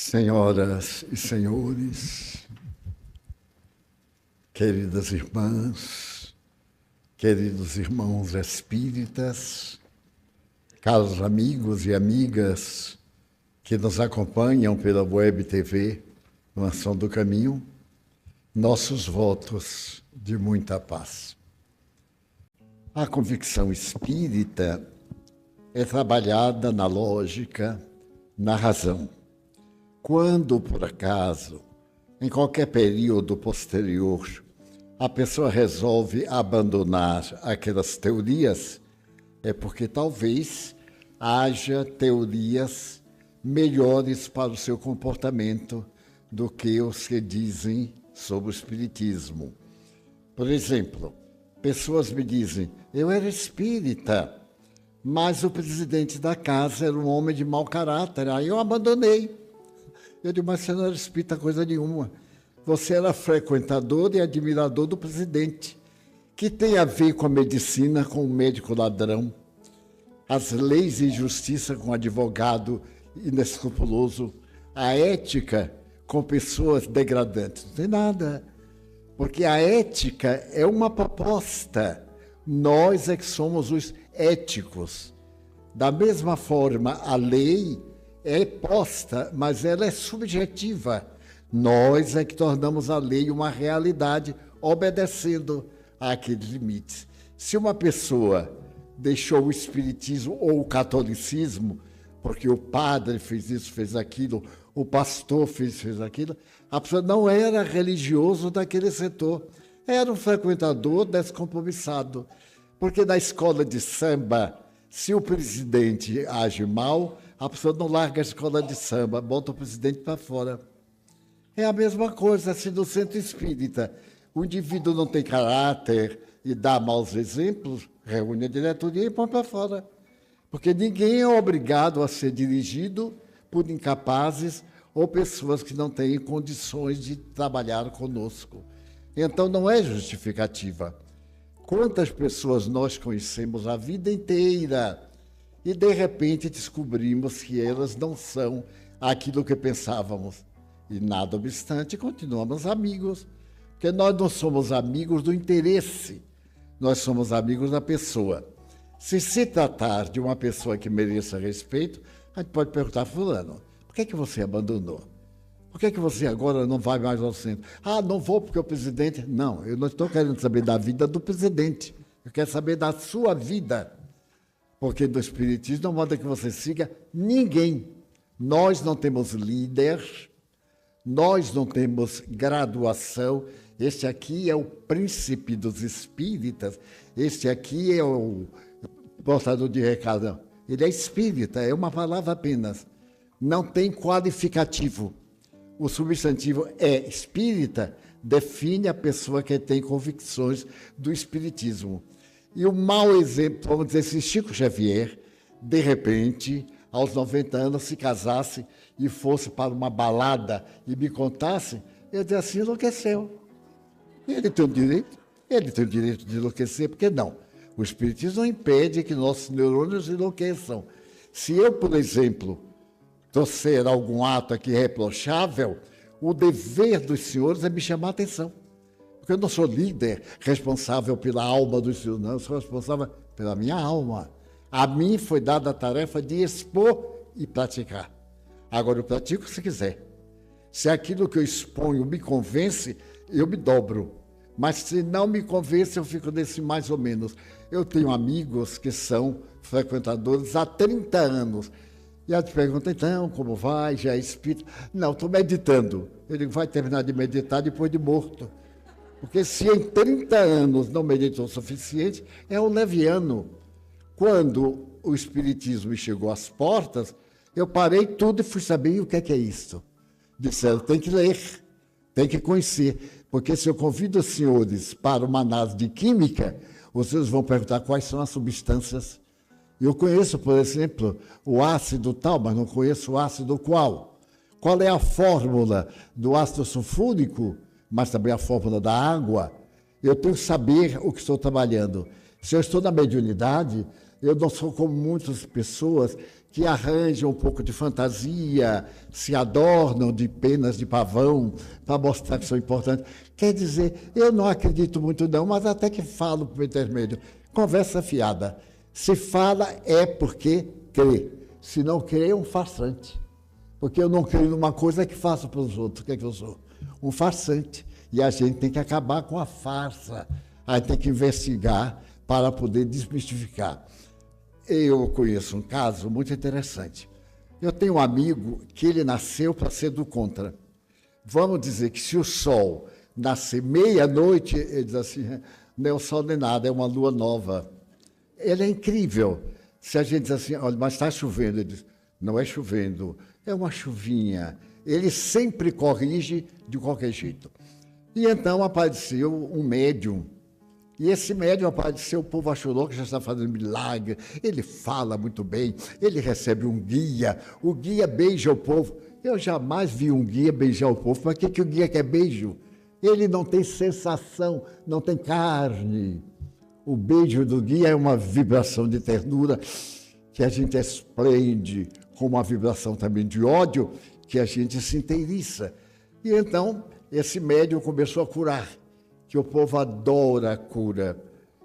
Senhoras e senhores, queridas irmãs, queridos irmãos espíritas, caros amigos e amigas que nos acompanham pela Web TV Mansão do Caminho, nossos votos de muita paz. A convicção espírita é trabalhada na lógica, na razão. Quando, por acaso, em qualquer período posterior, a pessoa resolve abandonar aquelas teorias, é porque talvez haja teorias melhores para o seu comportamento do que os que dizem sobre o espiritismo. Por exemplo, pessoas me dizem, eu era espírita, mas o presidente da casa era um homem de mau caráter, aí eu abandonei. Eu digo, mas você não era espírita coisa nenhuma. Você era frequentador e admirador do presidente, que tem a ver com a medicina, com o médico ladrão, as leis e justiça com o advogado inescrupuloso, a ética com pessoas degradantes. Não tem nada, porque a ética é uma proposta. Nós é que somos os éticos. Da mesma forma, a lei é posta, mas ela é subjetiva. Nós é que tornamos a lei uma realidade, obedecendo àqueles limites. Se uma pessoa deixou o espiritismo ou o catolicismo, porque o padre fez isso, fez aquilo, o pastor fez aquilo, a pessoa não era religioso daquele setor, era um frequentador descompromissado. Porque na escola de samba, se o presidente age mal, a pessoa não larga a escola de samba, bota o presidente para fora. É a mesma coisa assim no centro espírita. O indivíduo não tem caráter e dá maus exemplos, reúne a diretoria e põe para fora. Porque ninguém é obrigado a ser dirigido por incapazes ou pessoas que não têm condições de trabalhar conosco. Então não é justificativa. Quantas pessoas nós conhecemos a vida inteira e, de repente, descobrimos que elas não são aquilo que pensávamos. E, nada obstante, continuamos amigos, porque nós não somos amigos do interesse, nós somos amigos da pessoa. Se tratar de uma pessoa que mereça respeito, a gente pode perguntar, fulano, por que você abandonou? Por que você agora não vai mais ao centro? Ah, não vou porque o presidente... Não, eu não estou querendo saber da vida do presidente. Eu quero saber da sua vida. Porque no espiritismo não manda que você siga ninguém. Nós não temos líder, nós não temos graduação. Este aqui é o príncipe dos espíritas, este aqui é o portador de recado. Ele é espírita, é uma palavra apenas. Não tem qualificativo. O substantivo é espírita, define a pessoa que tem convicções do espiritismo. E o mau exemplo, vamos dizer, se Chico Xavier, de repente, aos 90 anos, se casasse e fosse para uma balada e me contasse, eu dizia assim, enlouqueceu. Ele tem o direito de enlouquecer, por que não? O espiritismo não impede que nossos neurônios enlouqueçam. Se eu, por exemplo, trouxer algum ato aqui reprochável, o dever dos senhores é me chamar a atenção. Porque eu não sou líder responsável pela alma dos senhores, não, eu sou responsável pela minha alma. A mim foi dada a tarefa de expor e praticar. Agora eu pratico se quiser. Se aquilo que eu exponho me convence, eu me dobro. Mas se não me convence, eu fico nesse mais ou menos. Eu tenho amigos que são frequentadores há 30 anos. E ela te pergunta, então, como vai? Já é espírito? Não, estou meditando. Ele vai terminar de meditar depois de morto. Porque se em 30 anos não meditou o suficiente, é um leviano. Quando o espiritismo chegou às portas, eu parei tudo e fui saber o que é isso. Disseram, tem que ler, tem que conhecer. Porque se eu convido os senhores para uma análise de química, os senhores vão perguntar quais são as substâncias. Eu conheço, por exemplo, o ácido tal, mas não conheço o ácido qual. Qual é a fórmula do ácido sulfúrico, mas também a fórmula da água? Eu tenho que saber o que estou trabalhando. Se eu estou na mediunidade, eu não sou como muitas pessoas que arranjam um pouco de fantasia, se adornam de penas de pavão para mostrar que são importantes. Quer dizer, eu não acredito muito não, mas até que falo para o intermédio. Conversa fiada. Se fala é porque crê. Se não crê, é um farsante. Porque eu não creio numa coisa que faço para os outros. O que é que eu sou? Um farsante. E a gente tem que acabar com a farsa. Aí tem que investigar para poder desmistificar. Eu conheço um caso muito interessante. Eu tenho um amigo que ele nasceu para ser do contra. Vamos dizer que se o sol nascer meia-noite, ele diz assim, não é o sol nem nada, é uma lua nova. Ele é incrível. Se a gente diz assim, olha, mas está chovendo, ele diz, não é chovendo, é uma chuvinha. Ele sempre corrige de qualquer jeito. E então apareceu um médium. E esse médium apareceu, o povo achou que já está fazendo milagre, ele fala muito bem, ele recebe um guia, o guia beija o povo. Eu jamais vi um guia beijar o povo, para que o guia quer beijo? Ele não tem sensação, não tem carne. O beijo do guia é uma vibração de ternura que a gente esplende, com uma vibração também de ódio, que a gente se inteiriça. E então, esse médium começou a curar, que o povo adora a cura.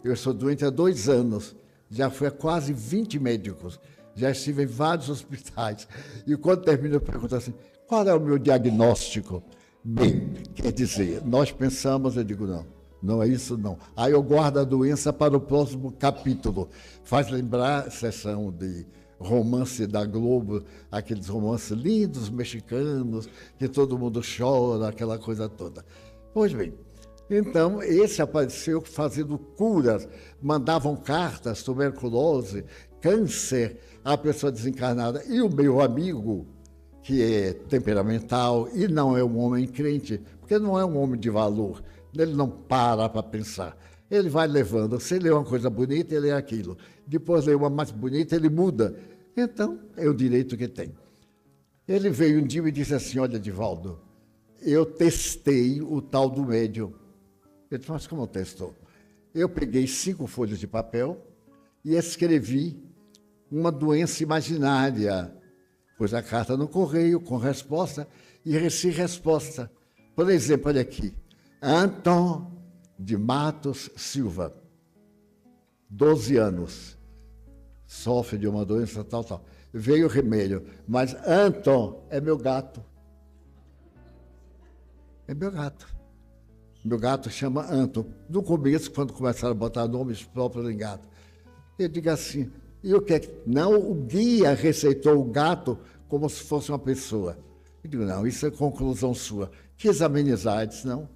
Eu sou doente há 2 anos, já fui a quase 20 médicos, já estive em vários hospitais. E quando termino, eu pergunto assim, qual é o meu diagnóstico? Bem, quer dizer, nós pensamos, eu digo, não, não é isso não. Aí eu guardo a doença para o próximo capítulo. Faz lembrar a sessão de romance da Globo, aqueles romances lindos, mexicanos, que todo mundo chora, aquela coisa toda. Pois bem, então, esse apareceu fazendo curas, mandavam cartas, tuberculose, câncer, a pessoa desencarnada. E o meu amigo, que é temperamental e não é um homem crente, porque não é um homem de valor, ele não para pensar. Ele vai levando, se lê uma coisa bonita, ele é aquilo. Depois lê uma mais bonita, ele muda. Então, é o direito que tem. Ele veio um dia e disse assim, olha, Divaldo, eu testei o tal do médium. Ele disse, mas como testou? Eu peguei 5 folhas de papel e escrevi uma doença imaginária. Pus a carta no correio com resposta e recebi resposta. Por exemplo, olha aqui. Anton de Matos Silva, 12 anos, sofre de uma doença tal. Veio o remédio, mas Anton é meu gato. É meu gato. Meu gato chama Anton. No começo, quando começaram a botar nomes próprios em gato, eu digo assim, e o que é que... Não, o guia receitou o gato como se fosse uma pessoa. Eu digo, não, isso é conclusão sua. Quis amenizar, disse, não.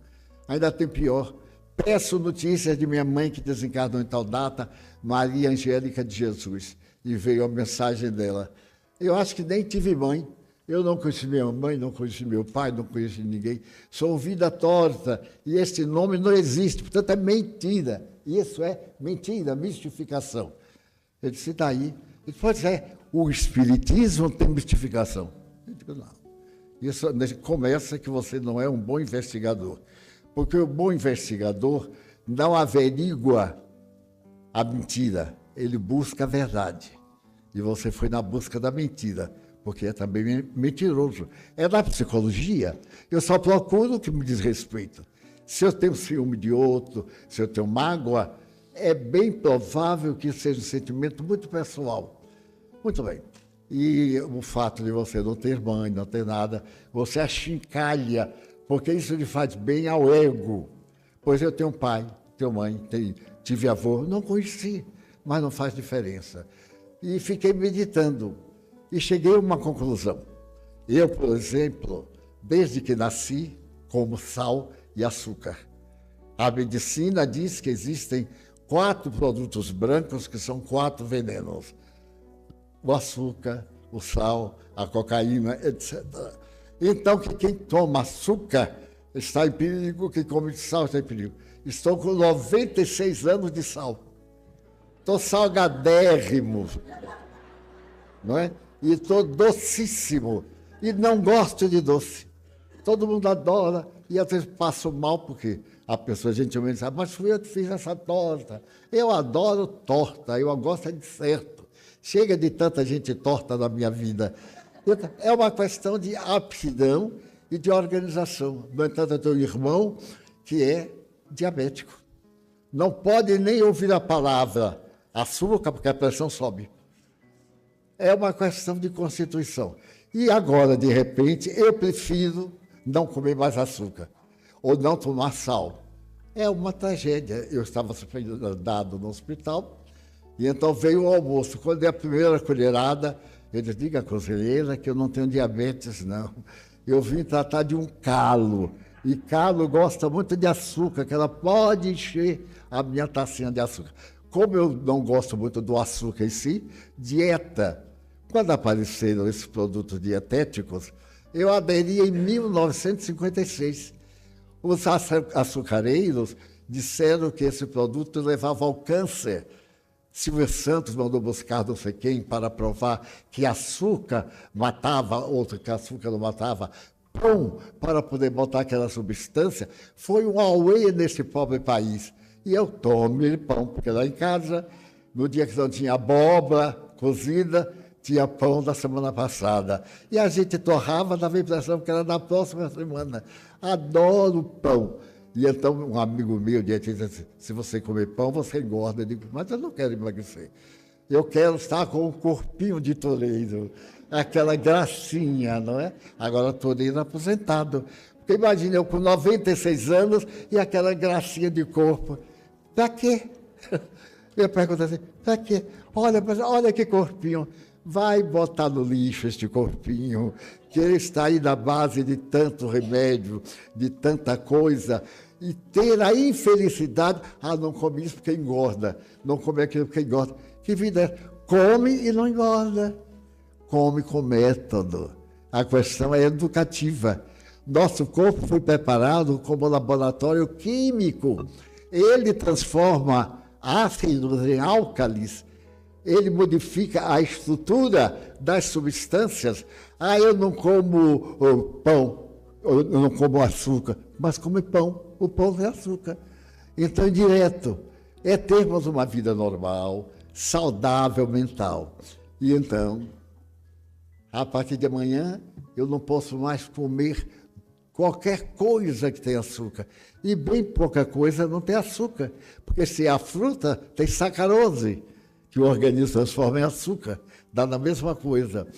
Ainda tem pior. Peço notícias de minha mãe que desencarnou em tal data, Maria Angélica de Jesus. E veio a mensagem dela. Eu acho que nem tive mãe. Eu não conheci minha mãe, não conheci meu pai, não conheci ninguém. Sou vida torta e este nome não existe, portanto é mentira. Isso é mentira, mistificação. Ele disse, daí? Ele disse, pois é, o espiritismo tem mistificação. Eu digo, não. Isso começa que você não é um bom investigador. Porque o bom investigador não averigua a mentira, ele busca a verdade. E você foi na busca da mentira, porque é também mentiroso. É da psicologia. Eu só procuro o que me diz respeito. Se eu tenho ciúme de outro, se eu tenho mágoa, é bem provável que seja um sentimento muito pessoal. Muito bem. E o fato de você não ter mãe, não ter nada, você achincalha, porque isso lhe faz bem ao ego. Pois eu tenho pai, tenho mãe, tive avô, não conheci, mas não faz diferença. E fiquei meditando e cheguei a uma conclusão. Eu, por exemplo, desde que nasci, como sal e açúcar. A medicina diz que existem 4 produtos brancos que são 4 venenos. O açúcar, o sal, a cocaína, etc. Então, que quem toma açúcar está em perigo, quem come sal está em perigo. Estou com 96 anos de sal. Estou salgadérrimo, não é? E estou docíssimo. E não gosto de doce. Todo mundo adora. E às vezes passo mal, porque a pessoa gentilmente diz, mas fui eu que fiz essa torta. Eu adoro torta, eu gosto de certo. Chega de tanta gente torta na minha vida. É uma questão de aptidão e de organização. No entanto, eu tenho um irmão que é diabético. Não pode nem ouvir a palavra açúcar, porque a pressão sobe. É uma questão de constituição. E agora, de repente, eu prefiro não comer mais açúcar ou não tomar sal. É uma tragédia. Eu estava dado no hospital e então veio o almoço. Quando é a primeira colherada, eu disse, diga à cozinheira que eu não tenho diabetes, não. Eu vim tratar de um calo. E calo gosta muito de açúcar, que ela pode encher a minha tacinha de açúcar. Como eu não gosto muito do açúcar em si, dieta. Quando apareceram esses produtos dietéticos, eu aderi em 1956. Os açucareiros disseram que esse produto levava ao câncer. Silvio Santos mandou buscar não sei quem para provar que açúcar matava, outro que açúcar não matava, pão para poder botar aquela substância. Foi um auê nesse pobre país. E eu tomei pão, porque lá em casa, no dia que não tinha abóbora cozida, tinha pão da semana passada. E a gente torrava, dava a impressão que era da próxima semana. Adoro pão. E então um amigo meu disse assim, se você comer pão, você engorda. Eu digo, mas eu não quero emagrecer. Eu quero estar com um corpinho de toureiro, aquela gracinha, não é? Agora toureiro aposentado. Porque imagina eu com 96 anos e aquela gracinha de corpo. Para quê? Eu pergunto assim, para quê? Olha que corpinho. Vai botar no lixo este corpinho, que ele está aí na base de tanto remédio, de tanta coisa, e ter a infelicidade, não come isso porque engorda, não come aquilo porque engorda. Que vida é? Come e não engorda. Come com método. A questão é educativa. Nosso corpo foi preparado como laboratório químico. Ele transforma ácidos em álcalis. Ele modifica a estrutura das substâncias. Eu não como pão, eu não como açúcar, mas como pão. O pão é açúcar. Então, direto, é termos uma vida normal, saudável mental. E então, a partir de amanhã, eu não posso mais comer qualquer coisa que tenha açúcar. E bem pouca coisa não tem açúcar, porque se a fruta tem sacarose, que o organismo transforma em açúcar, dá na mesma coisa.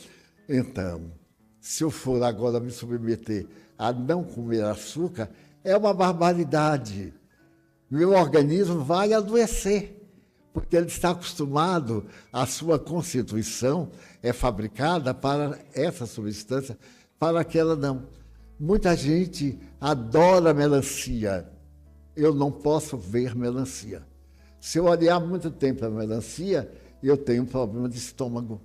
Então, se eu for agora me submeter a não comer açúcar, é uma barbaridade. Meu organismo vai adoecer, porque ele está acostumado, a sua constituição é fabricada para essa substância, para aquela não. Muita gente adora melancia. Eu não posso ver melancia. Se eu olhar muito tempo a melancia, eu tenho um problema de estômago.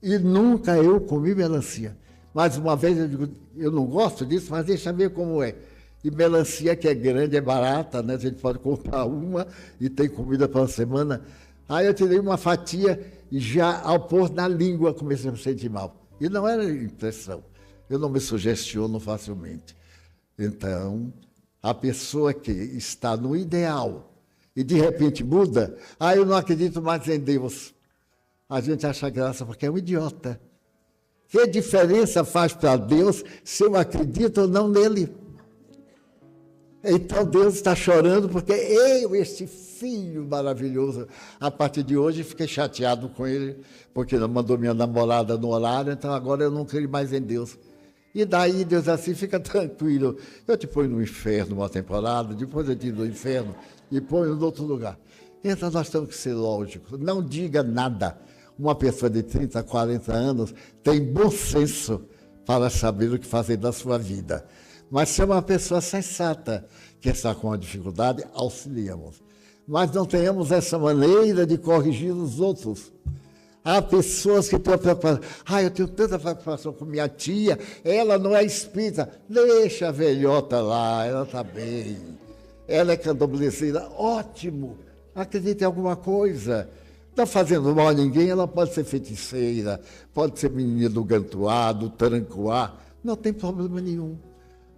E nunca eu comi melancia. Mais uma vez eu digo, eu não gosto disso, mas deixa eu ver como é. E melancia que é grande, é barata, né? A gente pode comprar uma e tem comida para uma semana. Aí eu tirei uma fatia e já ao pôr na língua comecei a me sentir mal. E não era impressão. Eu não me sugestiono facilmente. Então, a pessoa que está no ideal e de repente muda, eu não acredito mais em Deus. A gente acha graça porque é um idiota. Que diferença faz para Deus se eu acredito ou não nele? Então Deus está chorando porque eu, este filho maravilhoso, a partir de hoje fiquei chateado com ele, porque não mandou minha namorada no horário, então agora eu não creio mais em Deus. E daí Deus assim, fica tranquilo, eu te ponho no inferno uma temporada, depois eu tiro do inferno e ponho em outro lugar. Então nós temos que ser lógicos, não diga nada. Uma pessoa de 30, 40 anos tem bom senso para saber o que fazer da sua vida. Mas se é uma pessoa sensata, que está com uma dificuldade, auxiliamos. Mas não tenhamos essa maneira de corrigir os outros. Há pessoas que estão preocupadas. Eu tenho tanta preocupação com minha tia, ela não é espírita. Deixa a velhota lá, ela está bem. Ela é candomblessina, ótimo. Acredite em alguma coisa. Não fazendo mal a ninguém, ela pode ser feiticeira, pode ser menina do gantuá, do tarancuá, não tem problema nenhum.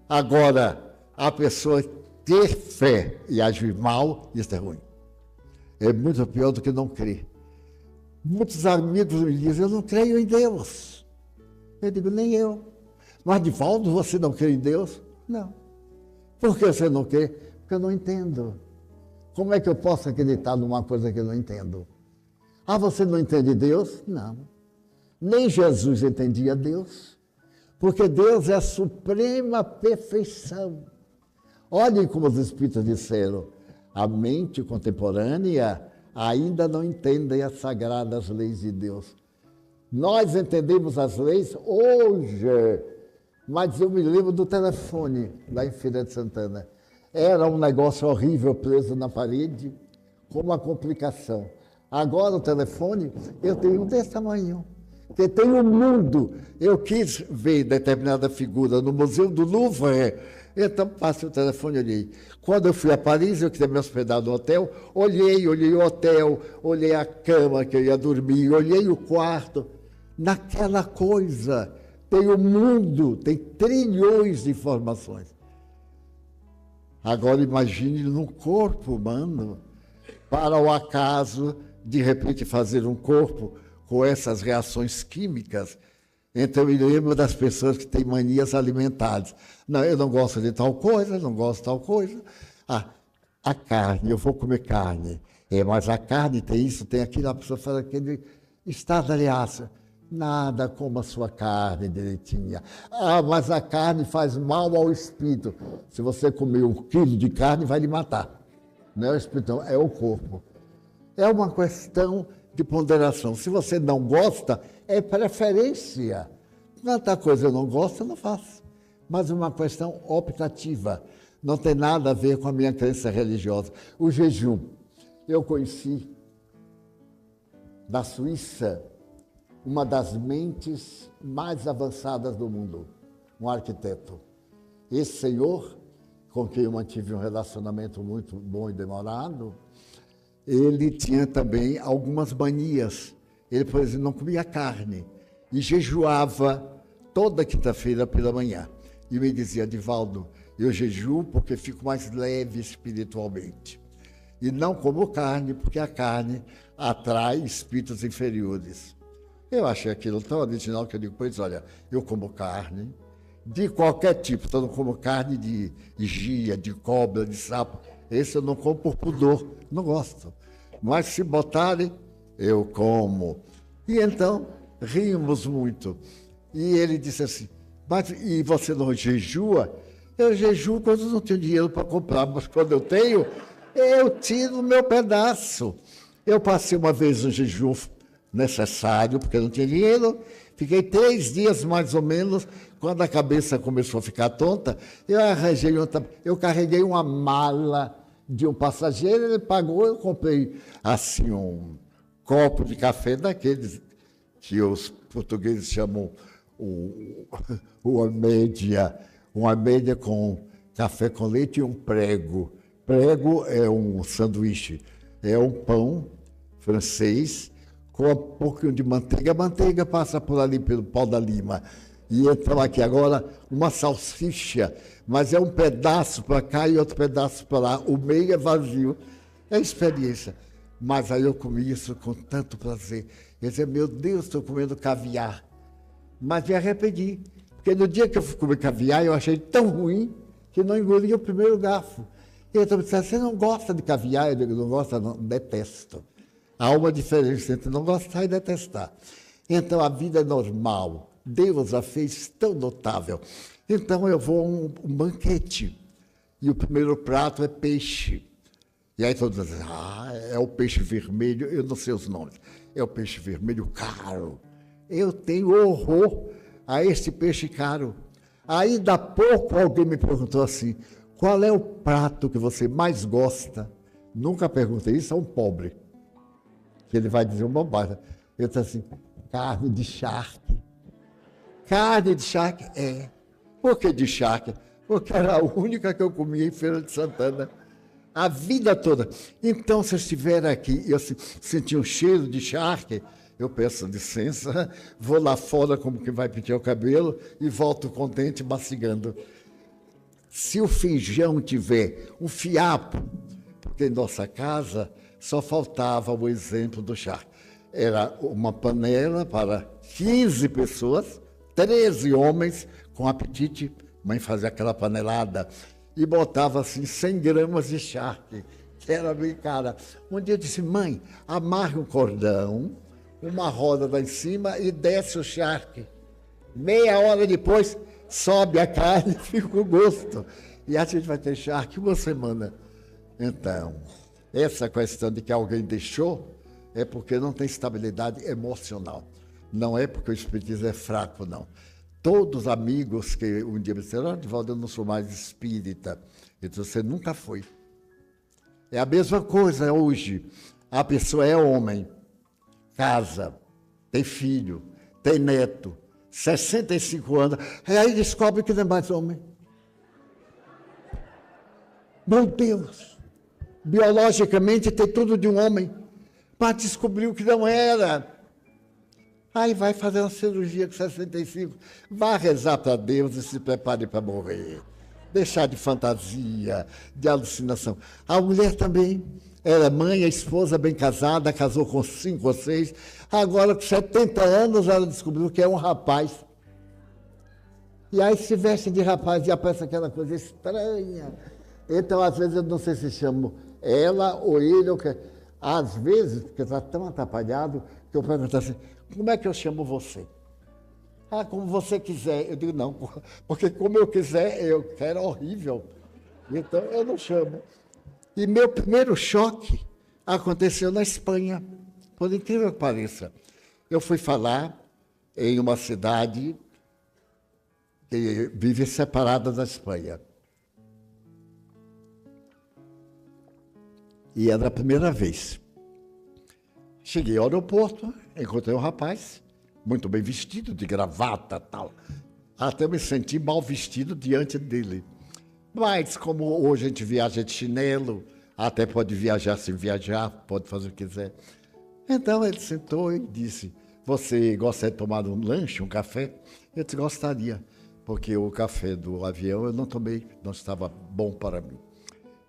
Agora, a pessoa ter fé e agir mal, isso é ruim. É muito pior do que não crer. Muitos amigos me dizem, eu não creio em Deus. Eu digo, nem eu. Mas, Divaldo, você não crê em Deus? Não. Por que você não crê? Porque eu não entendo. Como é que eu posso acreditar numa coisa que eu não entendo? Ah, você não entende Deus? Não. Nem Jesus entendia Deus, porque Deus é a suprema perfeição. Olhem como os espíritos disseram, a mente contemporânea ainda não entende as sagradas leis de Deus. Nós entendemos as leis hoje, mas eu me lembro do telefone lá em Feira de Santana. Era um negócio horrível preso na parede, com uma complicação. Agora o telefone, eu tenho um desse tamanho, que tem um mundo. Eu quis ver determinada figura no Museu do Louvre, então passei o telefone e olhei. Quando eu fui a Paris, eu queria me hospedar no hotel, olhei o hotel, olhei a cama que eu ia dormir, olhei o quarto. Naquela coisa, tem o mundo, tem trilhões de informações. Agora imagine no corpo humano, para o acaso, de repente, fazer um corpo com essas reações químicas. Então, eu me lembro das pessoas que têm manias alimentares. Não, eu não gosto de tal coisa, não gosto de tal coisa. Ah, a carne, eu vou comer carne. Mas a carne tem isso, tem aquilo, a pessoa fala aquele estardalhaço. Nada como a sua carne direitinha. Ah, mas a carne faz mal ao espírito. Se você comer 1 quilo de carne, vai lhe matar. Não é o espírito, é o corpo. É uma questão de ponderação. Se você não gosta, é preferência. Quanta coisa eu não gosto, eu não faço. Mas uma questão optativa. Não tem nada a ver com a minha crença religiosa. O jejum. Eu conheci na Suíça uma das mentes mais avançadas do mundo, um arquiteto. Esse senhor, com quem eu mantive um relacionamento muito bom e demorado, ele tinha também algumas manias. Ele, por exemplo, não comia carne e jejuava toda quinta-feira pela manhã. E me dizia, Divaldo, eu jejuo porque fico mais leve espiritualmente. E não como carne, porque a carne atrai espíritos inferiores. Eu achei aquilo tão original que eu digo, pois olha, eu como carne de qualquer tipo, então eu não como carne de gia, de cobra, de sapo. Esse eu não como por pudor, não gosto. Mas se botarem, eu como. E então, rimos muito. E ele disse assim, mas e você não jejua? Eu jejuo quando eu não tenho dinheiro para comprar, mas quando eu tenho, eu tiro o meu pedaço. Eu passei uma vez um jejum necessário, porque eu não tinha dinheiro, fiquei 3 dias mais ou menos, quando a cabeça começou a ficar tonta, eu carreguei uma mala de um passageiro, ele pagou, eu comprei assim um copo de daqueles que os portugueses chamam uma média com café com leite e um prego. Prego é um sanduíche, é um pão francês com um pouquinho de manteiga. A manteiga passa por ali pelo pau da lima. E então aqui agora uma salsicha, mas é um pedaço para cá e outro pedaço para lá. O meio é vazio. É experiência. Mas aí eu comi isso com tanto prazer. Eu dizia, meu Deus, estou comendo caviar. Mas me arrependi. Porque no dia que eu fui comer caviar, eu achei tão ruim que não engoli o primeiro garfo. E então me disseram, você não gosta de caviar? Eu digo, não gosto, não, detesto. Há uma diferença entre não gostar e detestar. Então, a vida é normal. Deus a fez tão notável. Então, eu vou a um banquete. E o primeiro prato é peixe. E aí todos dizem, é o peixe vermelho. Eu não sei os nomes. É o peixe vermelho caro. Eu tenho horror a este peixe caro. Ainda há pouco alguém me perguntou assim, qual é o prato que você mais gosta? Nunca perguntei isso a um pobre. Que ele vai dizer uma bobagem. Eu disse assim, carne de charque. Carne de charque? É. Por que de charque? Porque era a única que eu comia em Feira de Santana. A vida toda. Então, se eu estiver aqui e eu sentir um cheiro de charque, eu peço licença, vou lá fora como que vai pentear o cabelo e volto contente, mastigando. Se o feijão tiver um fiapo, porque em nossa casa só faltava o exemplo do charque. Era uma panela para 15 pessoas, 13 homens com apetite. Mãe fazia aquela panelada e botava assim 100 gramas de charque, que era bem cara. Um dia eu disse, mãe, amarre um cordão, uma roda lá em cima e desce o charque. Meia hora depois, sobe a carne e fica o gosto. E a gente vai ter charque uma semana. Então, essa questão de que alguém deixou é porque não tem estabilidade emocional. Não é porque o espiritismo é fraco, não. Todos os amigos que um dia me disseram, Divaldo, eu não sou mais espírita. Eu disse, você nunca foi. É a mesma coisa hoje. A pessoa é homem, casa, tem filho, tem neto, 65 anos, e aí descobre que não é mais homem. Meu Deus! Biologicamente tem tudo de um homem, mas descobriu que não era. Aí vai fazer uma cirurgia com 65, vai rezar para Deus e se prepare para morrer. Deixar de fantasia, de alucinação. A mulher também era mãe, a esposa bem casada, casou com 5 ou 6, agora com 70 anos ela descobriu que é um rapaz. E aí se veste de rapaz e aparece aquela coisa estranha. Então, às vezes, eu não sei se chamo ela ou ele, ou que... Às vezes, porque está tão atrapalhado, que eu pergunto assim, como é que eu chamo você? Ah, como você quiser. Eu digo, não, porque como eu quiser, eu quero horrível. Então, eu não chamo. E meu primeiro choque aconteceu na Espanha, por incrível que pareça. Eu fui falar em uma cidade que vive separada da Espanha. E era a primeira vez. Cheguei ao aeroporto, encontrei um rapaz, muito bem vestido, de gravata e tal. Até me senti mal vestido diante dele. Mas como hoje a gente viaja de chinelo, até pode viajar sem viajar, pode fazer o que quiser. Então ele sentou e disse, você gosta de tomar um lanche, um café? Eu disse, gostaria, porque o café do avião eu não tomei, não estava bom para mim.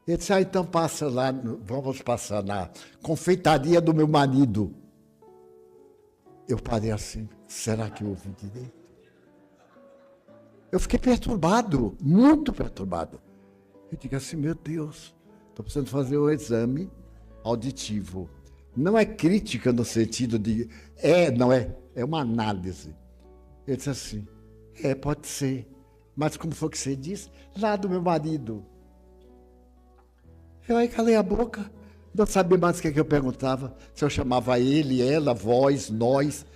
Ele disse, então passa lá, vamos passar na confeitaria do meu marido. Eu parei assim, será que eu ouvi direito? Eu fiquei perturbado, muito perturbado. Eu digo assim, meu Deus, estou precisando fazer um exame auditivo. Não é crítica no sentido de, não é, é uma análise. Ele disse assim, pode ser, mas como foi que você disse? Lá do meu marido. Eu aí calei a boca, não sabia mais o que eu perguntava, se eu chamava ele, ela, vós, nós.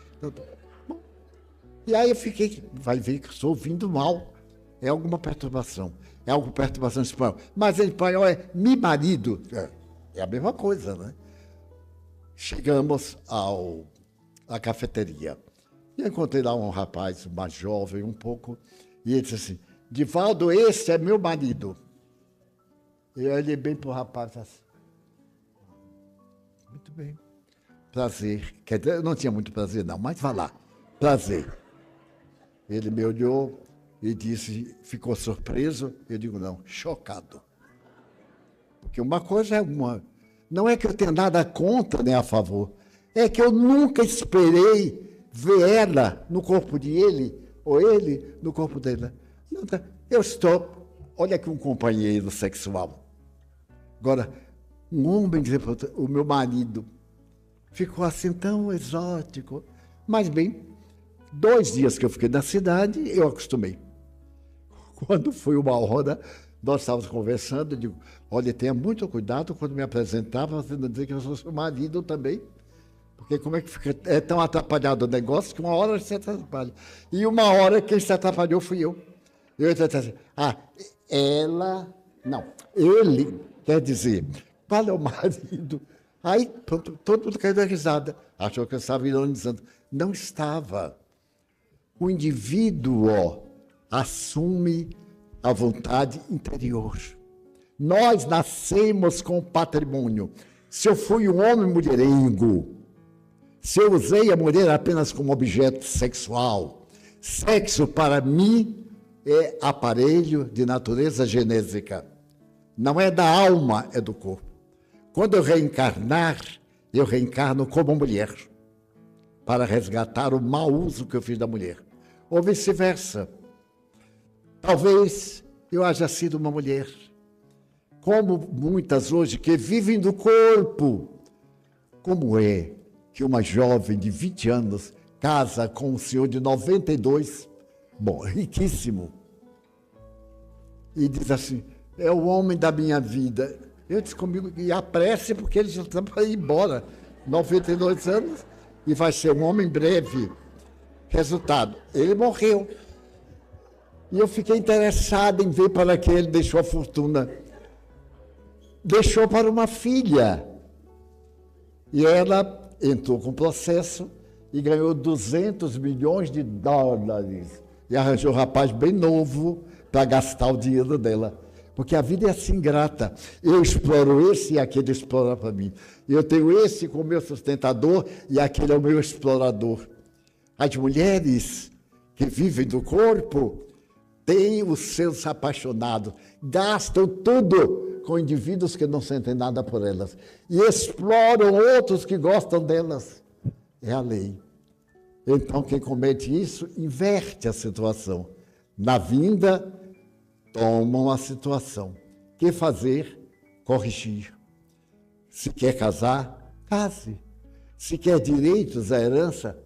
E aí eu fiquei, vai ver que estou ouvindo mal, é alguma perturbação, é alguma perturbação em espanhol. Mas em espanhol é mi marido, é a mesma coisa, né? Chegamos à cafeteria, e encontrei lá um rapaz, mais jovem um pouco, e ele disse assim, Divaldo, esse é meu marido. Eu olhei bem para o rapaz assim. Muito bem. Prazer. Quer dizer, eu não tinha muito prazer, não, mas vá lá. Prazer. Ele me olhou e disse, ficou surpreso? Eu digo, não, chocado. Porque uma coisa é uma. Não é que eu tenha nada contra nem a favor. É que eu nunca esperei ver ela no corpo de ele, ou ele no corpo dela. Eu estou. Olha aqui um companheiro sexual. Agora, um homem dizer para outro, o meu marido, ficou assim tão exótico. Mas bem, 2 dias que eu fiquei na cidade, eu acostumei. Quando foi uma hora, nós estávamos conversando, eu digo, olha, tenha muito cuidado quando me apresentava, você não dizer que eu sou seu marido também. Porque como é que fica, é tão atrapalhado o negócio que uma hora você atrapalha. E uma hora quem se atrapalhou fui eu. Eu disse assim, ela, não, ele, quer dizer, qual é o marido? Aí pronto, todo mundo caiu da risada, achou que eu estava ironizando. Não estava. O indivíduo assume a vontade interior. Nós nascemos com patrimônio. Se eu fui um homem mulherengo, se eu usei a mulher apenas como objeto sexual, sexo para mim é aparelho de natureza genésica. Não é da alma, é do corpo. Quando eu reencarnar, eu reencarno como mulher. para resgatar o mau uso que eu fiz da mulher. Ou vice-versa. Talvez eu haja sido uma mulher, como muitas hoje, que vivem do corpo. Como é que uma jovem de 20 anos casa com um senhor de 92, bom, riquíssimo, e diz assim, é o homem da minha vida. Eu disse comigo, e apresse porque ele já está para ir embora, 92 anos, e vai ser um homem breve. Resultado, ele morreu. E eu fiquei interessado em ver para que ele deixou a fortuna. Deixou para uma filha. E ela entrou com o processo e ganhou 200 milhões de dólares. E arranjou um rapaz bem novo para gastar o dinheiro dela. Porque a vida é assim ingrata. Eu exploro esse e aquele explora para mim. Eu tenho esse como meu sustentador e aquele é o meu explorador. As mulheres que vivem do corpo têm os seus apaixonados, gastam tudo com indivíduos que não sentem nada por elas e exploram outros que gostam delas. É a lei. Então, quem comete isso, inverte a situação. Na vinda, tomam a situação. O que fazer? Corrigir. Se quer casar, case. Se quer direitos à herança,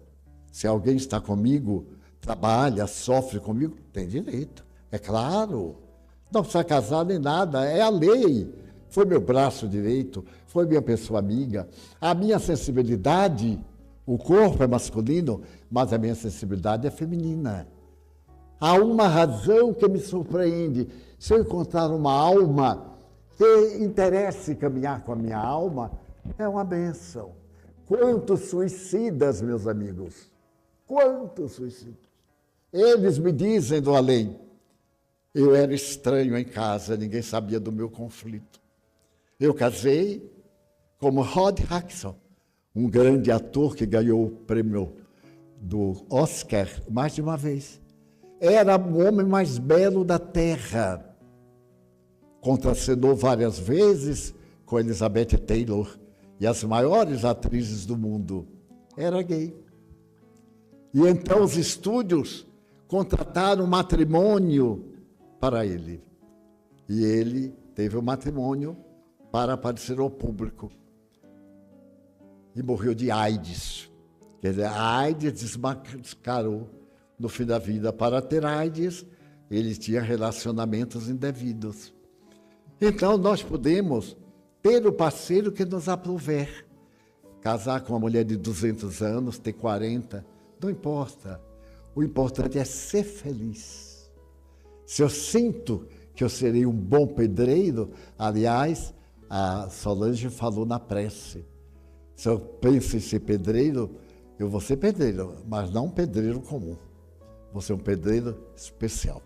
se alguém está comigo, trabalha, sofre comigo, tem direito. É claro. Não precisa casar nem nada, é a lei. Foi meu braço direito, foi minha pessoa amiga. A minha sensibilidade, o corpo é masculino, mas a minha sensibilidade é feminina. Há uma razão que me surpreende. Se eu encontrar uma alma que interesse caminhar com a minha alma, é uma bênção. Quantos suicidas, meus amigos? Quantos suicidas? Eles me dizem do além. Eu era estranho em casa, ninguém sabia do meu conflito. Eu casei como Rod Hudson, um grande ator que ganhou o prêmio do Oscar mais de uma vez. Era o homem mais belo da terra. Contracenou várias vezes com Elizabeth Taylor e as maiores atrizes do mundo. Era gay. E então os estúdios contrataram um matrimônio para ele. E ele teve um matrimônio para aparecer ao público. E morreu de AIDS. Quer dizer, a AIDS desmascarou no fim da vida. Para ter AIDS, ele tinha relacionamentos indevidos. Então, nós podemos ter o parceiro que nos aprouver. Casar com uma mulher de 200 anos, ter 40, não importa. O importante é ser feliz. Se eu sinto que eu serei um bom pedreiro, aliás, a Solange falou na prece. Se eu penso em ser pedreiro, eu vou ser pedreiro, mas não um pedreiro comum. Vou ser um pedreiro especial.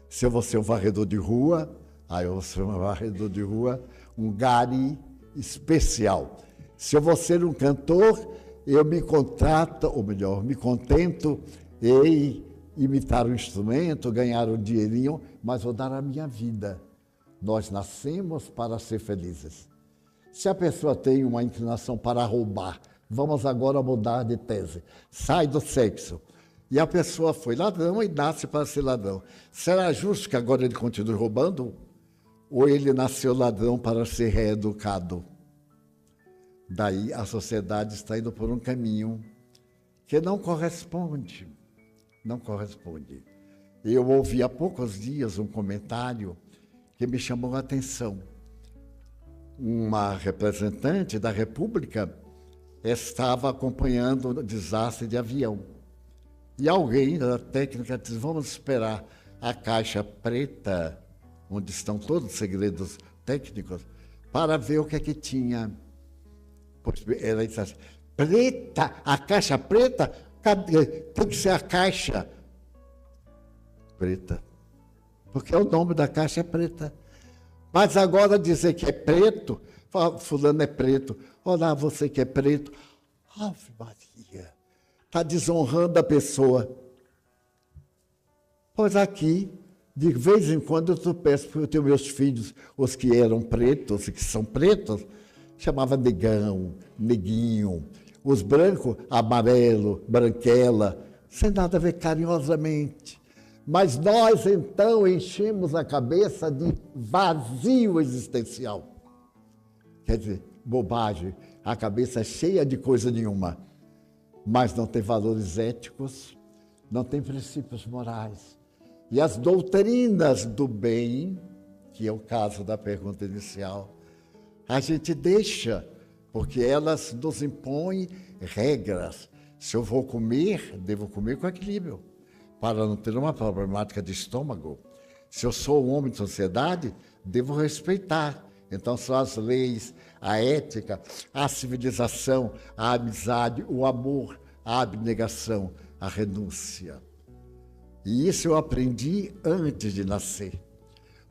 Se eu vou ser um varredor de rua, aí eu vou ser um varredor de rua, um gari especial. Se eu vou ser um cantor, eu me contrato, ou melhor, me contento em imitar o instrumento, ganhar um dinheirinho, mas vou dar a minha vida. Nós nascemos para ser felizes. Se a pessoa tem uma inclinação para roubar, vamos agora mudar de tese, sai do sexo. E a pessoa foi ladrão e nasce para ser ladrão. Será justo que agora ele continue roubando? Ou ele nasceu ladrão para ser reeducado? Daí a sociedade está indo por um caminho que não corresponde. Não corresponde. Eu ouvi há poucos dias um comentário que me chamou a atenção. Uma representante da República estava acompanhando o desastre de avião. E alguém da técnica disse, vamos esperar a caixa preta, onde estão todos os segredos técnicos, para ver o que é que tinha. Pois ela disse assim, preta, a caixa preta? Cadê? Tem que ser a caixa preta. Porque o nome da caixa é preta. Mas agora dizer que é preto, fulano é preto. Olá, você que é preto. Ave Maria, está desonrando a pessoa. Pois aqui, de vez em quando eu peço, porque eu tenho meus filhos, os que eram pretos e que são pretos, chamava negão, neguinho. Os brancos, amarelo, branquela, sem nada a ver, carinhosamente. Mas nós, então, enchemos a cabeça de vazio existencial. Quer dizer, bobagem, a cabeça é cheia de coisa nenhuma, mas não tem valores éticos, não tem princípios morais. E as doutrinas do bem, que é o caso da pergunta inicial, a gente deixa, porque elas nos impõem regras. Se eu vou comer, devo comer com equilíbrio, para não ter uma problemática de estômago. Se eu sou um homem de sociedade, devo respeitar. Então, são as leis, a ética, a civilização, a amizade, o amor, a abnegação, a renúncia. E isso eu aprendi antes de nascer.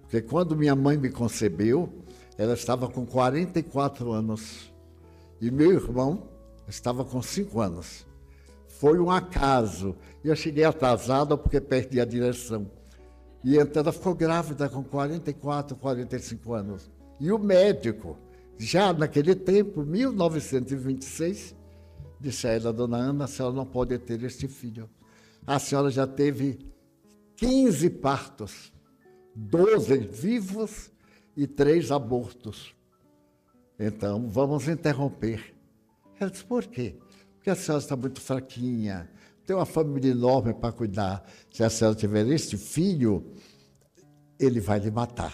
Porque quando minha mãe me concebeu, ela estava com 44 anos. E meu irmão estava com 5 anos. Foi um acaso. Eu cheguei atrasado porque perdi a direção. E então ela ficou grávida com 44, 45 anos. E o médico, já naquele tempo, 1926, disse a ela, dona Ana, a senhora não pode ter este filho. A senhora já teve 15 partos, 12 vivos e 3 abortos. Então, vamos interromper. Ela disse, por quê? Porque a senhora está muito fraquinha, tem uma família enorme para cuidar. Se a senhora tiver este filho, ele vai lhe matar.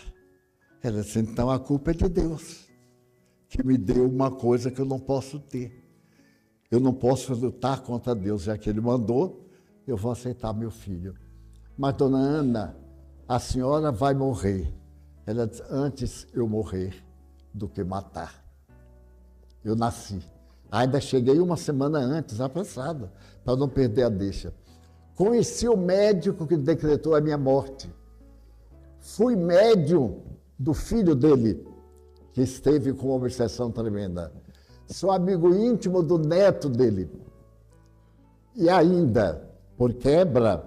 Ela disse, então a culpa é de Deus, que me deu uma coisa que eu não posso ter. Eu não posso lutar contra Deus, já que Ele mandou, eu vou aceitar meu filho. Mas, dona Ana, a senhora vai morrer. Ela disse, antes eu morrer do que matar. Eu nasci. Ainda cheguei uma semana antes, apressada, para não perder a deixa. Conheci o médico que decretou a minha morte. Fui médium do filho dele, que esteve com uma obsessão tremenda. Sou amigo íntimo do neto dele. E ainda, por quebra,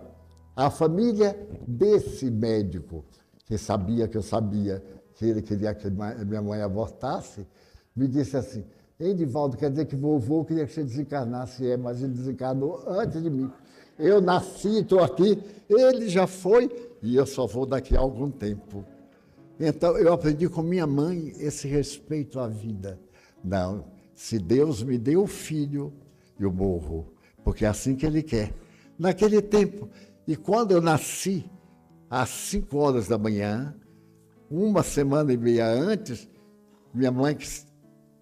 a família desse médico, que sabia que eu sabia que ele queria que minha mãe abortasse, me disse assim, Edivaldo, quer dizer que vovô queria que você desencarnasse, mas ele desencarnou antes de mim. Eu nasci, estou aqui, ele já foi e eu só vou daqui a algum tempo. Então, eu aprendi com minha mãe esse respeito à vida. Não, se Deus me deu o filho, eu morro, porque é assim que Ele quer. Naquele tempo, e quando eu nasci, às 5 horas da manhã, uma semana e meia antes, minha mãe, que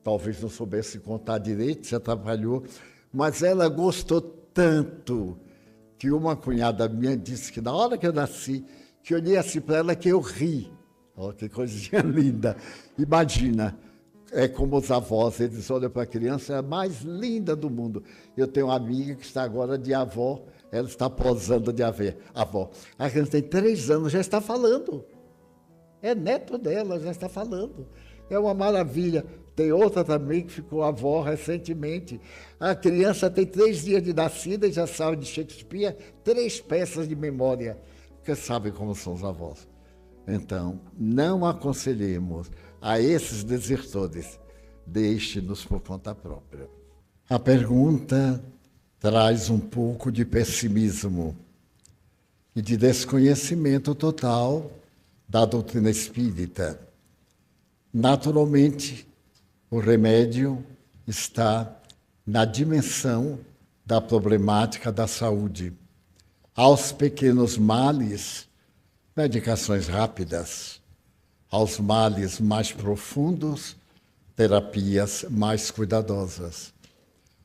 talvez não soubesse contar direito, se atrapalhou, mas ela gostou tanto que uma cunhada minha disse que na hora que eu nasci, que eu olhei assim para ela que eu ri. Olha que coisinha linda. Imagina, é como os avós, eles olham para a criança, é a mais linda do mundo. Eu tenho uma amiga que está agora de avó, ela está posando de avó. A criança tem 3 anos, já está falando. É neto dela, já está falando. É uma maravilha. Tem outra também que ficou avó recentemente. A criança tem 3 dias de nascida e já sabe de Shakespeare 3 peças de memória, porque sabe como são os avós. Então, não aconselhemos a esses desertores, deixe-nos por conta própria. A pergunta traz um pouco de pessimismo e de desconhecimento total da doutrina espírita. Naturalmente, o remédio está na dimensão da problemática da saúde. Aos pequenos males, medicações rápidas. Aos males mais profundos, terapias mais cuidadosas.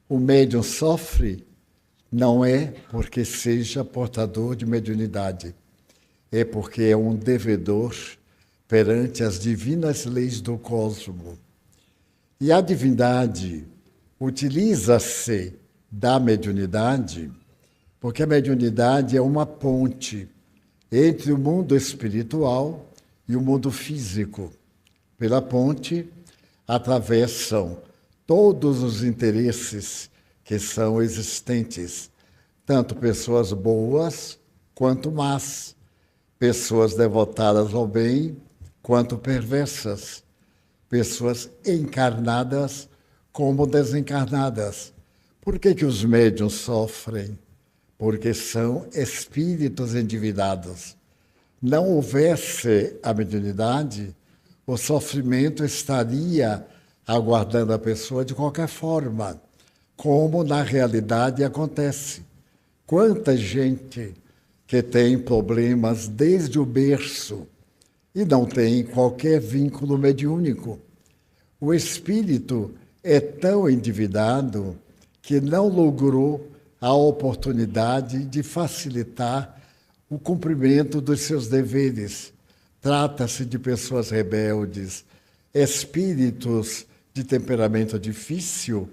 O médium sofre não é porque seja portador de mediunidade, é porque é um devedor perante as divinas leis do cosmo. E a divindade utiliza-se da mediunidade porque a mediunidade é uma ponte entre o mundo espiritual e o mundo físico. Pela ponte, atravessam todos os interesses que são existentes, tanto pessoas boas quanto más, pessoas devotadas ao bem quanto perversas, pessoas encarnadas como desencarnadas, Por que os médiuns sofrem? Porque são espíritos endividados. Não houvesse a mediunidade, o sofrimento estaria aguardando a pessoa de qualquer forma, como na realidade acontece. Quanta gente que tem problemas desde o berço e não tem qualquer vínculo mediúnico. O espírito é tão endividado que não logrou a oportunidade de facilitar o cumprimento dos seus deveres. Trata-se de pessoas rebeldes, espíritos de temperamento difícil,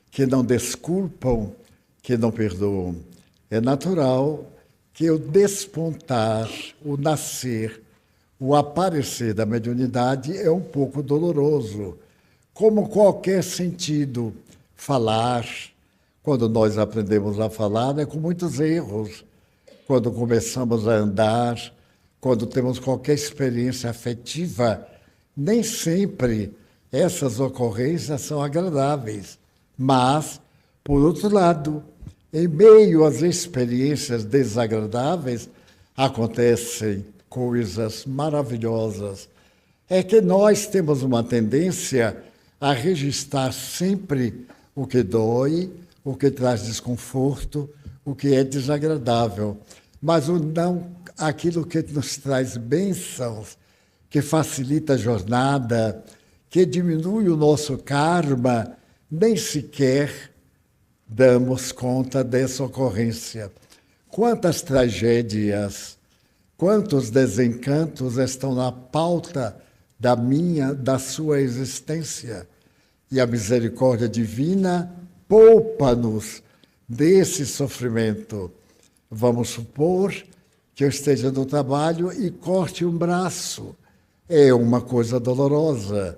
que não desculpam, que não perdoam. É natural que o despontar, o nascer, o aparecer da mediunidade é um pouco doloroso. Como qualquer sentido, falar, quando nós aprendemos a falar, é com muitos erros. Quando começamos a andar, quando temos qualquer experiência afetiva, nem sempre essas ocorrências são agradáveis. Mas, por outro lado, em meio às experiências desagradáveis, acontecem coisas maravilhosas. É que nós temos uma tendência a registrar sempre o que dói, o que traz desconforto, o que é desagradável. Mas aquilo que nos traz bênçãos, que facilita a jornada, que diminui o nosso karma, nem sequer damos conta dessa ocorrência. Quantas tragédias, quantos desencantos estão na pauta da sua existência. E a misericórdia divina poupa-nos desse sofrimento. Vamos supor que eu esteja no trabalho e corte um braço. É uma coisa dolorosa.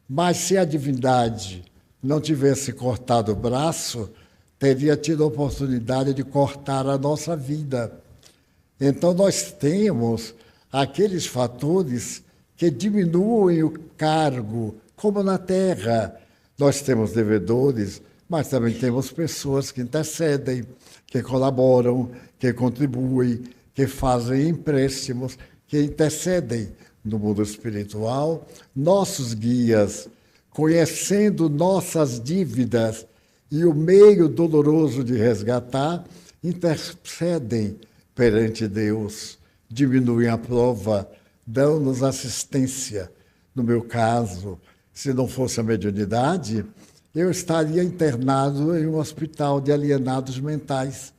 Mas se a divindade não tivesse cortado o braço, teria tido a oportunidade de cortar a nossa vida. Então nós temos aqueles fatores que diminuem o cargo, como na Terra. Nós temos devedores, mas também temos pessoas que intercedem, que colaboram, que contribuem, que fazem empréstimos, que intercedem no mundo espiritual. Nossos guias, conhecendo nossas dívidas e o meio doloroso de resgatar, intercedem perante Deus, diminuem a prova, dão-nos assistência. No meu caso, se não fosse a mediunidade, eu estaria internado em um hospital de alienados mentais,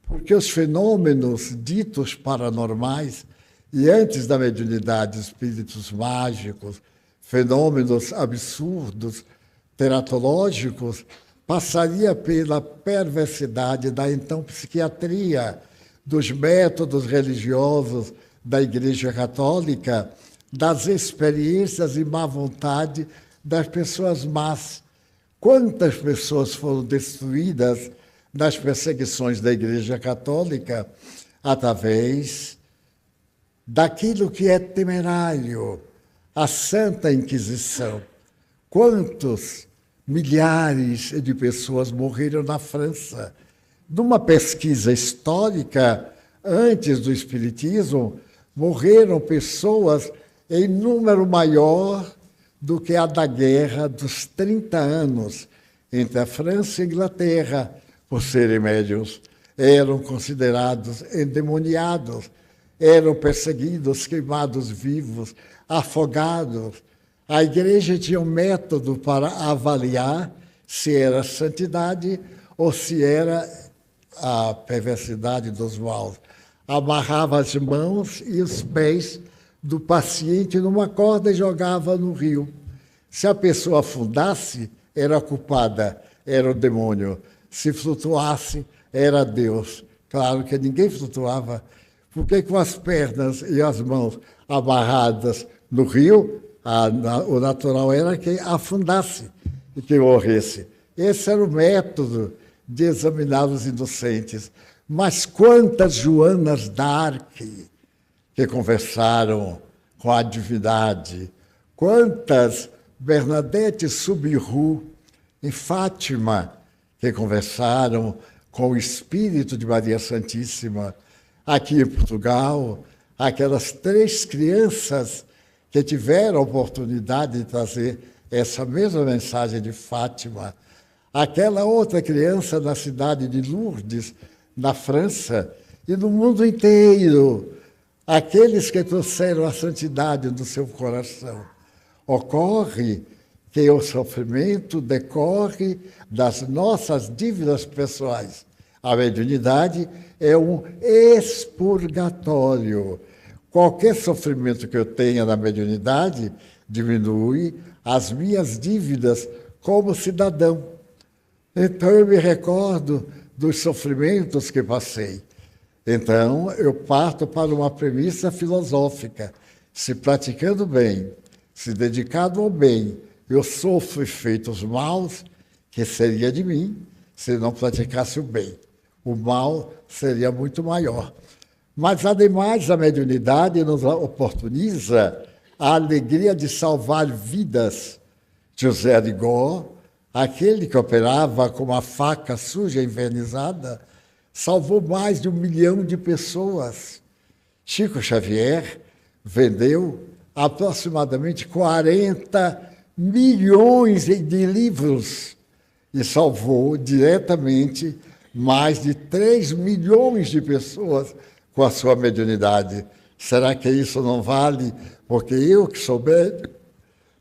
porque os fenômenos ditos paranormais, e antes da mediunidade, espíritos mágicos, fenômenos absurdos, teratológicos, passaria pela perversidade da então psiquiatria, dos métodos religiosos da Igreja Católica, das experiências e má vontade das pessoas más. Quantas pessoas foram destruídas nas perseguições da Igreja Católica através daquilo que é temerário, a Santa Inquisição. Quantos milhares de pessoas morreram na França? Numa pesquisa histórica, antes do Espiritismo, morreram pessoas em número maior do que a da Guerra dos 30 anos entre a França e a Inglaterra, por serem médiuns. Eram considerados endemoniados, eram perseguidos, queimados vivos, afogados. A Igreja tinha um método para avaliar se era santidade ou se era a perversidade dos maus. Amarrava as mãos e os pés do paciente numa corda e jogava no rio. Se a pessoa afundasse, era culpada, era o demônio. Se flutuasse, era Deus. Claro que ninguém flutuava, porque com as pernas e as mãos amarradas no rio, o natural era que afundasse e que morresse. Esse era o método de examinar os inocentes. Mas quantas Joanas d'Arc que conversaram com a divindade, quantas Bernadette Soubirous em Fátima que conversaram com o espírito de Maria Santíssima aqui em Portugal, aquelas 3 crianças que tiveram a oportunidade de trazer essa mesma mensagem de Fátima, aquela outra criança na cidade de Lourdes, na França, e no mundo inteiro, aqueles que trouxeram a santidade do seu coração. Ocorre que o sofrimento decorre das nossas dívidas pessoais. A mediunidade é um expurgatório. Qualquer sofrimento que eu tenha na mediunidade diminui as minhas dívidas como cidadão. Então eu me recordo dos sofrimentos que passei. Então eu parto para uma premissa filosófica. Se praticando bem, se dedicado ao bem, eu sofro efeitos maus, que seria de mim se não praticasse o bem. O mal seria muito maior. Mas, ademais, a mediunidade nos oportuniza a alegria de salvar vidas. José Arigó, aquele que operava com uma faca suja e envernizada, salvou mais de 1 milhão de pessoas. Chico Xavier vendeu aproximadamente 40 milhões de livros e salvou diretamente mais de 3 milhões de pessoas com a sua mediunidade. Será que isso não vale? Porque eu, que sou médium,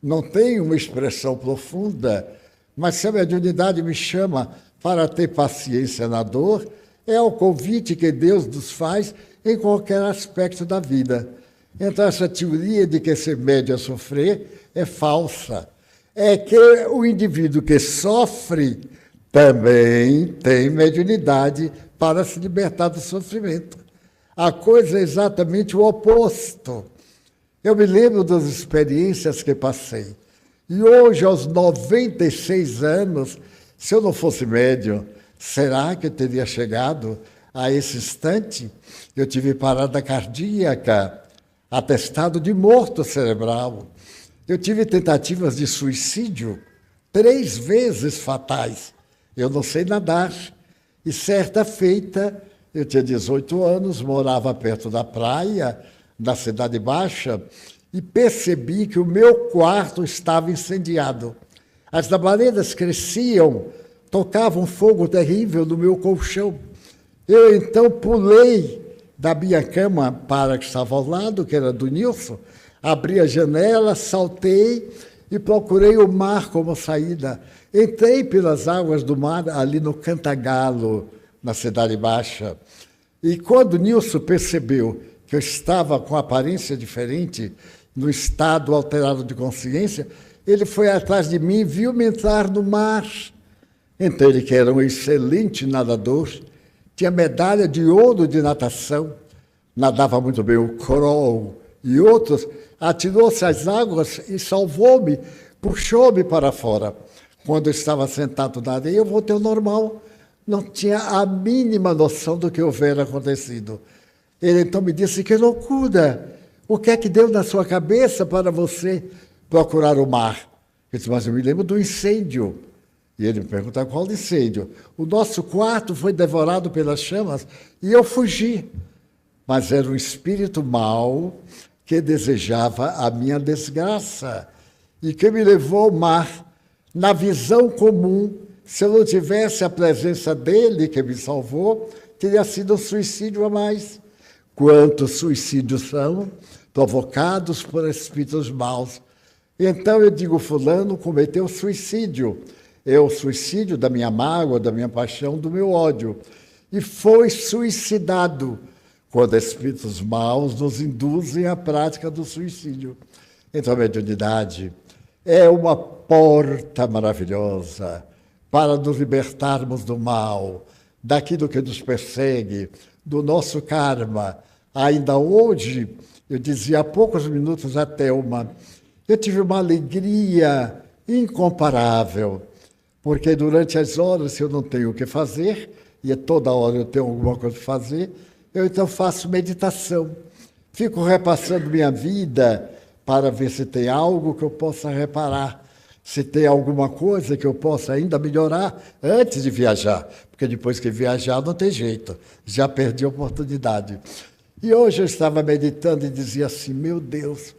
não tenho uma expressão profunda, mas se a mediunidade me chama para ter paciência na dor, é o convite que Deus nos faz em qualquer aspecto da vida. Então, essa teoria de que ser médium é sofrer é falsa. É que o indivíduo que sofre também tem mediunidade para se libertar do sofrimento. A coisa é exatamente o oposto. Eu me lembro das experiências que passei. E hoje, aos 96 anos, se eu não fosse médium, será que eu teria chegado a esse instante? Eu tive parada cardíaca, atestado de morto cerebral. Eu tive tentativas de suicídio 3 vezes fatais. Eu não sei nadar. E certa feita, eu tinha 18 anos, morava perto da praia, na Cidade Baixa, e percebi que o meu quarto estava incendiado. As labaredas cresciam, tocavam fogo terrível no meu colchão. Eu então pulei da minha cama para que estava ao lado, que era do Nilson, abri a janela, saltei e procurei o mar como saída. Entrei pelas águas do mar ali no Cantagalo, na Cidade Baixa. E quando Nilson percebeu que eu estava com aparência diferente, no estado alterado de consciência, ele foi atrás de mim e viu-me entrar no mar. Então ele, que era um excelente nadador, tinha medalha de ouro de natação, nadava muito bem o crawl e outros, atirou-se às águas e salvou-me, puxou-me para fora. Quando eu estava sentado na areia, eu voltei ao normal. Não tinha a mínima noção do que houvera acontecido. Ele então me disse: que loucura! O que é que deu na sua cabeça para você procurar o mar? Eu disse: mas eu me lembro do incêndio. E ele me perguntou: qual incêndio? O nosso quarto foi devorado pelas chamas e eu fugi. Mas era um espírito mau que desejava a minha desgraça e que me levou ao mar. Na visão comum, se eu não tivesse a presença dele que me salvou, teria sido um suicídio a mais. Quantos suicídios são provocados por espíritos maus? Então eu digo: fulano cometeu suicídio. É o suicídio da minha mágoa, da minha paixão, do meu ódio. E foi suicidado quando espíritos maus nos induzem à prática do suicídio. Então a mediunidade é uma porta maravilhosa para nos libertarmos do mal, daquilo que nos persegue, do nosso karma. Ainda hoje, eu dizia há poucos minutos a Thelma, eu tive uma alegria incomparável, porque durante as horas eu não tenho o que fazer, e toda hora eu tenho alguma coisa para fazer, eu então faço meditação. Fico repassando minha vida para ver se tem algo que eu possa reparar. se tem alguma coisa que eu possa ainda melhorar antes de viajar, porque depois que viajar não tem jeito, já perdi a oportunidade. E hoje eu estava meditando e dizia assim, meu Deus,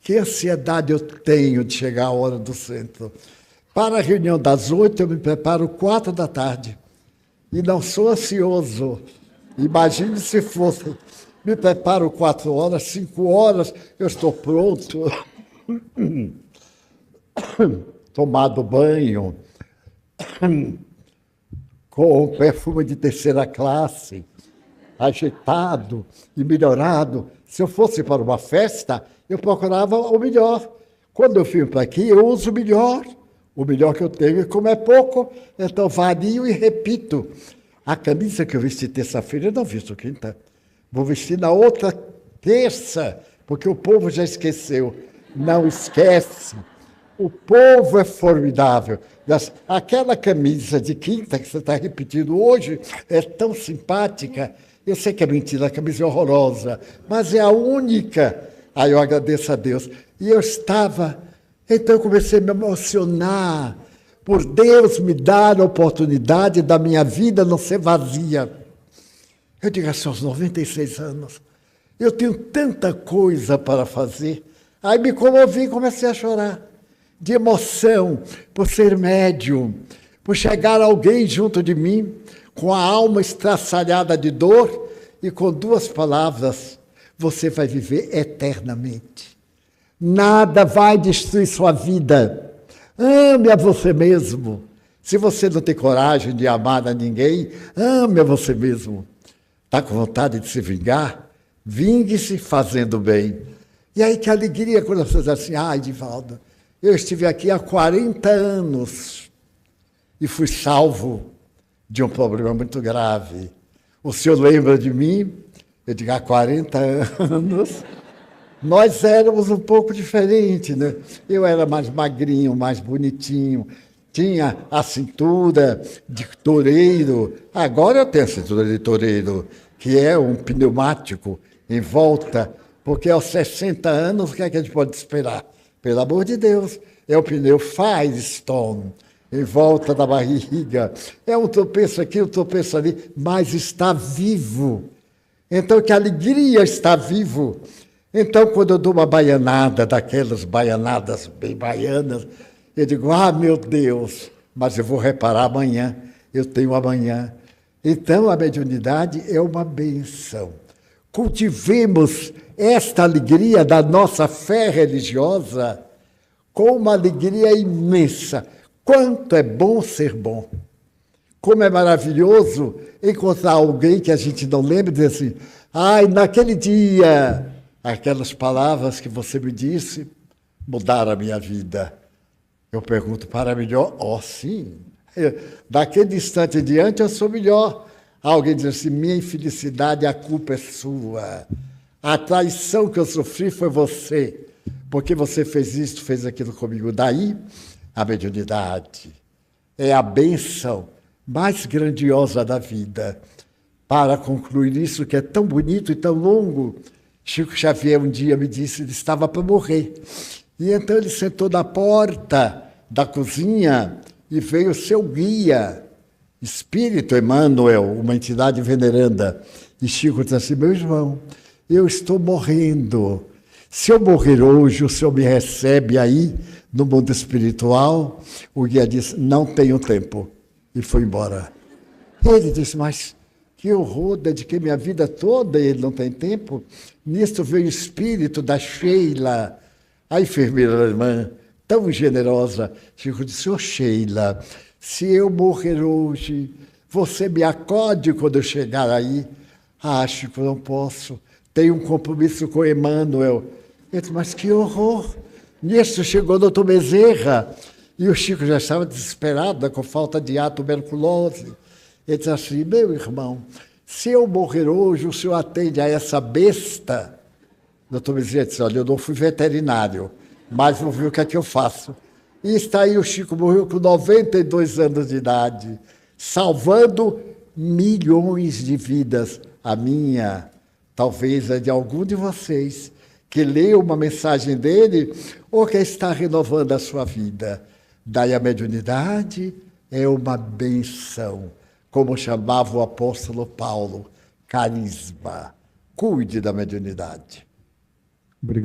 que ansiedade eu tenho de chegar à hora do centro. Para a reunião das 8, eu me preparo 4 da tarde. E não sou ansioso. Imagine se fosse. Me preparo 4 horas, 5 horas, eu estou pronto. Tomado banho, com perfume de terceira classe, ajeitado e melhorado. Se eu fosse para uma festa, eu procurava o melhor. Quando eu vim para aqui, eu uso o melhor que eu tenho. E como é pouco, então vario e repito. A camisa que eu vesti terça-feira, eu não visto quinta. Vou vestir na outra terça, porque o povo já esqueceu. Não esquece. O povo é formidável. Aquela camisa de quinta que você está repetindo hoje é tão simpática. Eu sei que é mentira, a camisa é horrorosa, mas é a única. Aí eu agradeço a Deus. E eu estava, então eu comecei a me emocionar por Deus me dar a oportunidade da minha vida não ser vazia. Eu digo assim, aos 96 anos, eu tenho tanta coisa para fazer. Aí me comovi e comecei a chorar, de emoção, por ser médium, por chegar alguém junto de mim, com a alma estraçalhada de dor, e com 2 palavras, você vai viver eternamente. Nada vai destruir sua vida. Ame a você mesmo. Se você não tem coragem de amar a ninguém, ame a você mesmo. Está com vontade de se vingar? Vingue-se fazendo bem. E aí que alegria quando as pessoas dizem assim, Edivaldo, eu estive aqui há 40 anos e fui salvo de um problema muito grave. O senhor lembra de mim? Eu digo, há 40 anos, nós éramos um pouco diferentes, né? Eu era mais magrinho, mais bonitinho, tinha a cintura de toureiro. Agora eu tenho a cintura de toureiro, que é um pneumático em volta, porque aos 60 anos, o que é que a gente pode esperar? Pelo amor de Deus, é o pneu Firestone, em volta da barriga. É um tropeço aqui, um tropeço ali, mas está vivo. Então, que alegria estar vivo. Então, quando eu dou uma baianada, daquelas baianadas bem baianas, eu digo, meu Deus, mas eu vou reparar amanhã, eu tenho amanhã. Então, a mediunidade é uma benção. Cultivemos esta alegria da nossa fé religiosa com uma alegria imensa. Quanto é bom ser bom. Como é maravilhoso encontrar alguém que a gente não lembra e dizer assim, naquele dia, aquelas palavras que você me disse mudaram a minha vida. Eu pergunto, para melhor? Sim. Daquele instante em diante eu sou melhor. Alguém diz assim, minha infelicidade, a culpa é sua. A traição que eu sofri foi você, porque você fez isso, fez aquilo comigo. Daí, a mediunidade é a bênção mais grandiosa da vida. Para concluir isso, que é tão bonito e tão longo, Chico Xavier um dia me disse que ele estava para morrer. E então ele sentou na porta da cozinha e veio o seu guia, Espírito Emmanuel, uma entidade veneranda. E Chico disse assim, meu irmão, eu estou morrendo. Se eu morrer hoje, o senhor me recebe aí no mundo espiritual? O guia disse, não tenho tempo. E foi embora. Ele disse, mas que horror, dediquei minha vida toda e ele não tem tempo. Nisto veio o espírito da Sheila, a enfermeira alemã, tão generosa. Chico disse, Sheila, se eu morrer hoje, você me acode quando eu chegar aí? Chico, não posso. Tenho um compromisso com Emmanuel. Ele disse, mas que horror. Nisso chegou o doutor Bezerra, e o Chico já estava desesperado, com falta de ar, tuberculose. Ele disse assim, meu irmão, se eu morrer hoje, o senhor atende a essa besta? O doutor Bezerra disse, olha, eu não fui veterinário, mas vou ver o que é que eu faço. E está aí, o Chico morreu com 92 anos de idade, salvando milhões de vidas. A minha, talvez a de algum de vocês, que leu uma mensagem dele ou que está renovando a sua vida. Daí a mediunidade é uma benção, como chamava o apóstolo Paulo, carisma. Cuide da mediunidade. Obrigado.